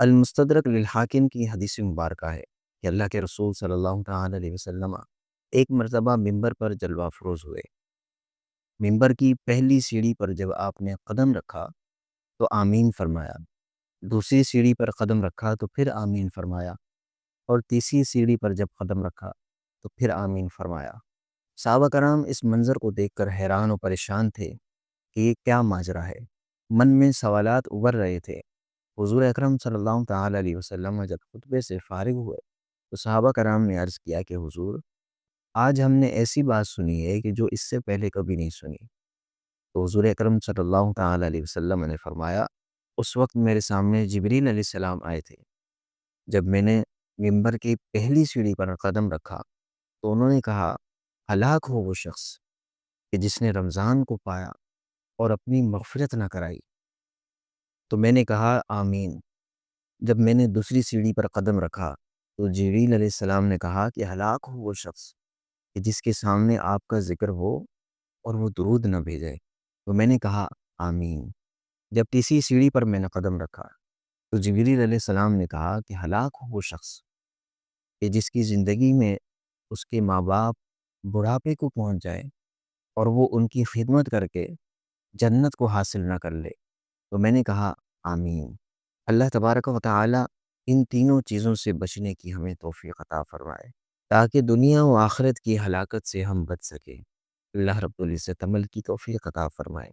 المستدرک للحاکم کی حدیث مبارکہ ہے کہ اللہ کے رسول صلی اللہ تعالیٰ علیہ وسلم ایک مرتبہ ممبر پر جلوہ افروز ہوئے۔ ممبر کی پہلی سیڑھی پر جب آپ نے قدم رکھا تو آمین فرمایا، دوسری سیڑھی پر قدم رکھا تو پھر آمین فرمایا، اور تیسری سیڑھی پر جب قدم رکھا تو پھر آمین فرمایا۔ صحابہ کرام اس منظر کو دیکھ کر حیران و پریشان تھے کہ یہ کیا ماجرا ہے۔ من میں سوالات ابھر رہے تھے۔ حضور اکرم صلی اللہ تعالیٰ علیہ وسلم جب خطبے سے فارغ ہوئے تو صحابہ کرام نے عرض کیا کہ حضور، آج ہم نے ایسی بات سنی ہے کہ جو اس سے پہلے کبھی نہیں سنی۔ تو حضور اکرم صلی اللہ تعالیٰ علیہ وسلم نے فرمایا، اس وقت میرے سامنے جبریل علیہ السلام آئے تھے۔ جب میں نے ممبر کی پہلی سیڑھی پر قدم رکھا تو انہوں نے کہا، ہلاک ہو وہ شخص کہ جس نے رمضان کو پایا اور اپنی مغفرت نہ کرائی۔ تو میں نے کہا آمین۔ جب میں نے دوسری سیڑھی پر قدم رکھا تو جبریل علیہ السلام نے کہا کہ ہلاک ہو وہ شخص کہ جس کے سامنے آپ کا ذکر ہو اور وہ درود نہ بھیجے۔ تو میں نے کہا آمین۔ جب تیسری سیڑھی پر میں نے قدم رکھا تو جبریل علیہ السلام نے کہا کہ ہلاک ہو وہ شخص کہ جس کی زندگی میں اس کے ماں باپ بڑھاپے کو پہنچ جائے اور وہ ان کی خدمت کر کے جنت کو حاصل نہ کر لے۔ تو میں نے کہا آمین۔ اللہ تبارک و تعالی ان تینوں چیزوں سے بچنے کی ہمیں توفیق عطا فرمائے تاکہ دنیا و آخرت کی ہلاکت سے ہم بچ سکیں۔ اللہ رب العزت عمل کی توفیق عطا فرمائے۔